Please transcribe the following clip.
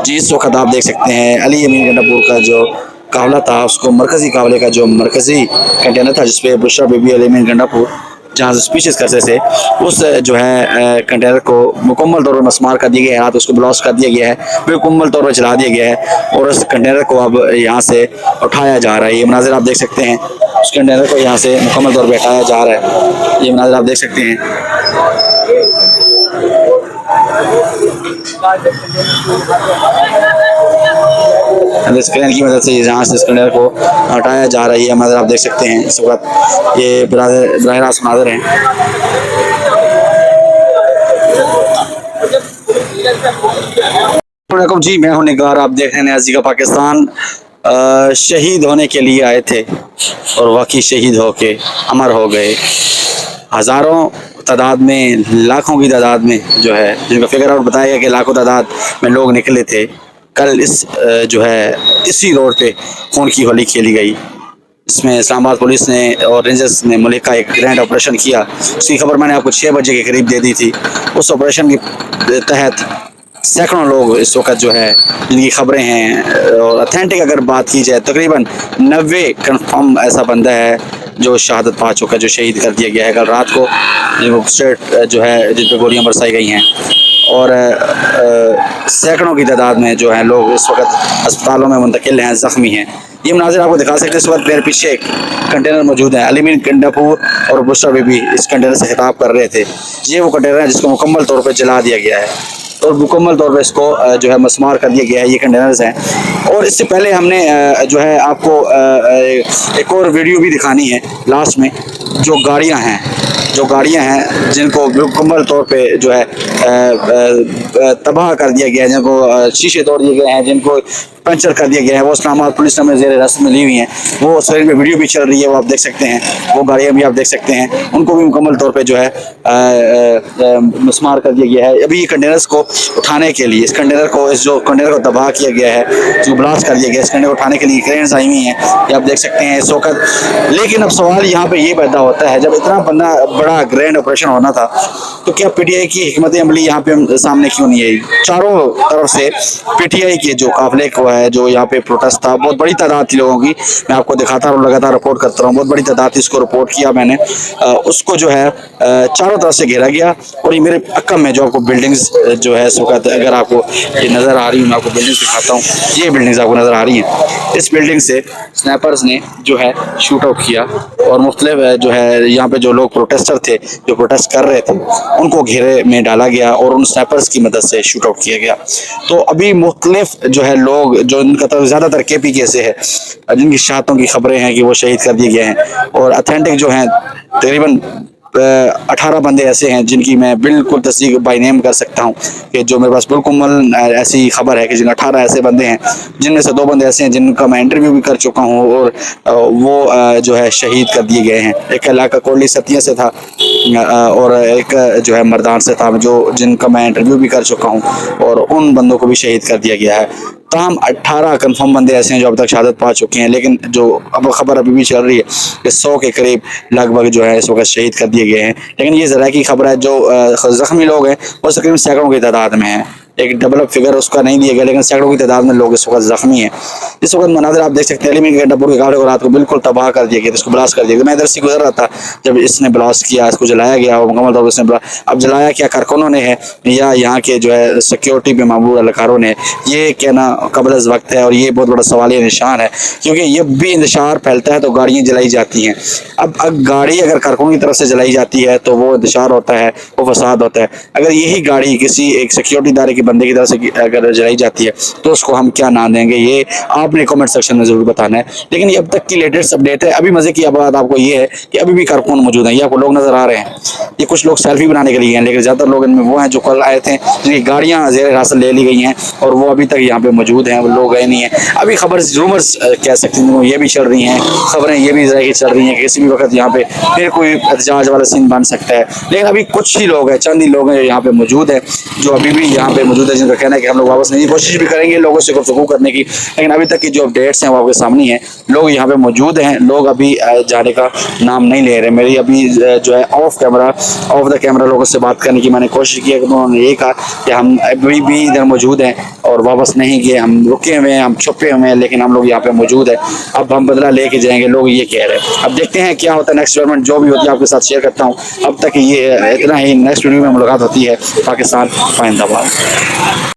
जी, इस वक्त आप देख सकते हैं अली अमीन गंडापुर का जो कावला था, उसको मरकजी कावले का जो मरकजी कंटेनर था जिसपे बुशरा बीबी अली अमीन गंडापुर जहाँ से स्पीचेस करते थे, उस जो है कंटेनर को मुकम्मल तौर पर मसमार कर दिया गया है, हाथ उसको ब्लास्ट कर दिया गया है, मुकम्मल तौर पर चला दिया गया है और उस कंटेनर को अब यहाँ से उठाया जा रहा है। ये मनाजिर आप देख सकते हैं, उस कंटेनर को यहाँ से मुकम्मल तौर पर हटाया जा रहा है। ये मनाजिर आप देख सकते हैं। स्क्रैन की मदद से जहाँ से स्क्रैनर को हटाया जा रही है, मदद आप देख सकते हैं इस वक्त ये बराह रास्त मनाज़र हैं। जी, मैं हूं निगार, आप देख रहे हैं आज़ी का पाकिस्तान। शहीद होने के लिए आए थे और वाकई शहीद होके अमर हो गए। हज़ारों तादाद में, लाखों की तादाद में जो है, जिनका फिगर आउट बताया गया कि लाखों तादाद में लोग निकले थे। कल इस जो है इसी रोड पे खून की होली खेली गई। इसमें इस्लामाबाद पुलिस ने और रेंजर्स ने मुल्क का एक ग्रैंड ऑपरेशन किया। उसकी खबर मैंने आपको 6 बजे के करीब दे दी थी। उस ऑपरेशन के तहत सैकड़ों लोग इस वक्त जो है जिनकी खबरें हैं और अथेंटिक अगर बात की जाए तकरीबन 90 कन्फर्म ऐसा बंदा है जो शहादत पा चुका है, जो शहीद कर दिया गया है कल रात को, जिनको स्ट्रेट जो है जिन पर गोलियां बरसाई गई हैं। और सैकड़ों की तादाद में जो है लोग इस वक्त अस्पतालों में मुंतकिल हैं, ज़ख्मी हैं। ये मनाजिर आपको दिखा सकते हैं। इस वक्त मेरे पीछे एक कंटेनर मौजूद है। अली अमीन गंडापुर और बुशरा बीबी इस कंटेनर से खिताब कर रहे थे। ये वो कंटेनर है जिसको मुकम्मल तौर पर जला दिया गया है और मुकम्मल तौर पर इसको जो है मसमार कर दिया गया है। ये कंटेनर्स हैं और इससे पहले हमने जो है आपको एक और वीडियो भी दिखानी है लास्ट में। जो गाड़ियां हैं जिनको मुकम्मल तौर पे जो है तबाह कर दिया गया है, जिनको शीशे तोड़ दिए गए हैं, जिनको पंचर कर दिया गया है, वो इस्लामाबाद पुलिस ने ज़ेर रस्म में ली हुई हैं। वो स्क्रीन में वीडियो भी चल रही है, वो आप देख सकते हैं। वो गाड़ियाँ भी आप देख सकते हैं, उनको भी मुकम्मल तौर पे जो है मसमार कर दिया गया है। अभी कंटेनर्स को उठाने के लिए, इस जो कंटेनर को तबाह किया गया है, जो ब्लास्ट कर दिया गया है, इस कंटेनर को उठाने के लिए क्रेन्स आई हुई हैं, ये आप देख सकते हैं इस वक्त। लेकिन अब सवाल यहाँ पे ये पैदा होता है, जब इतना बड़ा ग्रैंड ऑपरेशन होना था तो क्या पीटीआई की हिकमत अमली यहाँ पे सामने क्यों नहीं आई? चारों तरफ से पीटीआई के जो काफिले को है, जो यहाँ पे प्रोटेस्ट था, बहुत बड़ी तादाद थी लोगों की। मैं आपको दिखाता हूँ, लगातार रिपोर्ट करता हूँ, बहुत बड़ी तादाद थी। इसको रिपोर्ट किया मैंने। उसको जो है चारों तरफ से घेरा गया और ये मेरे अक्कम में जो आपको बिल्डिंग्स जो है इस वक्त अगर आपको ये नज़र आ रही है, मैं आपको बिल्डिंग्स दिखाता हूँ। ये बिल्डिंग्स आपको नज़र आ रही हैं। इस बिल्डिंग से स्नैपर्स ने जो है शूट आउट किया और मुख्तलिफ जो है यहाँ पे जो लोग प्रोटेस्टर थे, जो प्रोटेस्ट कर रहे थे, उनको घेरे में डाला गया और उन स्नैपर्स की मदद से शूट आउट किया गया। तो अभी मुख्तलिफ जो है लोग, जो इनका ज़्यादातर KPK से है, जिनकी शहादतों की खबरें हैं कि वो शहीद कर दिए गए हैं, और अथेंटिक जो हैं तकरीबन 18 बंदे ऐसे हैं जिनकी मैं बिल्कुल तस्दीक बाय नेम कर सकता हूं कि जो मेरे पास बिल्कुल ऐसी खबर है कि जिन 18 ऐसे बंदे हैं, जिनमें से 2 बंदे ऐसे हैं जिनका मैं इंटरव्यू भी कर चुका हूं और वो जो है शहीद कर दिए गए हैं। एक इलाका कोटली सतिया से था और एक जो है मर्दान से था, जिनका मैं इंटरव्यू भी कर चुका हूँ और उन बंदों को भी शहीद कर दिया गया है। तमाम 18 कन्फर्म बंदे ऐसे हैं जो अब तक शहादत पा चुके हैं, लेकिन जो अब खबर अभी भी चल रही है कि 100 के करीब लगभग जो है इस वक्त शहीद कर दिए गए हैं। लेकिन ये ज़रा की खबर है, जो ज़ख्मी लोग हैं वो तकरीबन सैकड़ों की तादाद में हैं। एक डेवलप फिगर उसका नहीं दिया गया, लेकिन सैकड़ों की तादाद में लोग इस वक्त ज़ख्मी हैं। इस वक्त मनाज़र आप देख सकते हैं। अली अमीन गंडापुर के काफिले को रात को बिल्कुल तबाह कर दिया गया, इसको ब्लास्ट कर दिया गया। मैं इधर से गुजर रहा था जब इसने ब्लास्ट किया, इसको जलाया गया और मुकम्मल तौर पर इसने अब जलाया क्या कारकुनों ने है या यहाँ के जो है सिक्योरिटी पे मामूल अहलकारों ने, ये कहना कबल अज़ वक्त है और ये बहुत बड़ा सवालिया निशान है, क्योंकि ये भी इंतशार फैलता है तो गाड़ियाँ जलाई जाती हैं। अब गाड़ी अगर कारकुनों की तरफ से जलाई जाती है तो वो इंतशार होता है, वो फसाद होता है। अगर यही गाड़ी किसी एक सिक्योरिटी इदारे के बंदे की तरफ से अगर जलाई जाती है तो उसको हम क्या ना देंगे, ये आपने कमेंट सेक्शन में जरूर बताना है। लेकिन ये अब तक की लेटेस्ट अपडेट है। अभी मजे की बात आपको ये है कि अभी भी कारकुन मौजूद हैं। ये आपको लोग नजर आ रहे हैं, ये कुछ लोग सेल्फी बनाने के लिए हैं, लेकिन ज्यादातर लोग इनमें वो हैं जो कल आए थे, जिनकी गाड़ियां ज़ेर हिरासत ले ली गई हैं और वो अभी तक यहाँ पे मौजूद हैं, वो लोग गए नहीं हैं। अभी खबर रूमर्स कह सकते हैं ये भी चल रही हैं, खबरें ये भी जरा चल रही हैं कि किसी भी वक्त यहाँ पे फिर कोई एहतजाज वाला सीन बन सकता है। लेकिन अभी कुछ ही लोग हैं, चंद ही लोग हैं जो यहाँ पे मौजूद है, जो अभी भी यहाँ पे मौजूद मौजूद है जिनका कहना है कि हम लोग वापस नहीं, कोशिश भी करेंगे लोगों से गुफ्तगू करने की, लेकिन अभी तक की जो अपडेट्स हैं वो आपके सामने हैं। लोग यहाँ पे मौजूद हैं, लोग अभी जाने का नाम नहीं ले रहे। मेरी अभी जो है ऑफ द कैमरा लोगों से बात करने की मैंने कोशिश की, उन्होंने यही कहा कि हम अभी भी इधर मौजूद हैं और वापस नहीं गए, हम रुके हुए हैं, हम छुपे हुए हैं, लेकिन हम लोग यहाँ पे मौजूद है, अब हम बदला लेके जाएंगे, लोग ये कह रहे हैं। अब देखते हैं क्या होता है, नेक्स्ट डेवलपमेंट जो भी होती है आपके साथ शेयर करता हूँ। अब तक ये इतना ही, नेक्स्ट वीडियो में मुलाकात होती है। पाकिस्तान जिंदाबाद।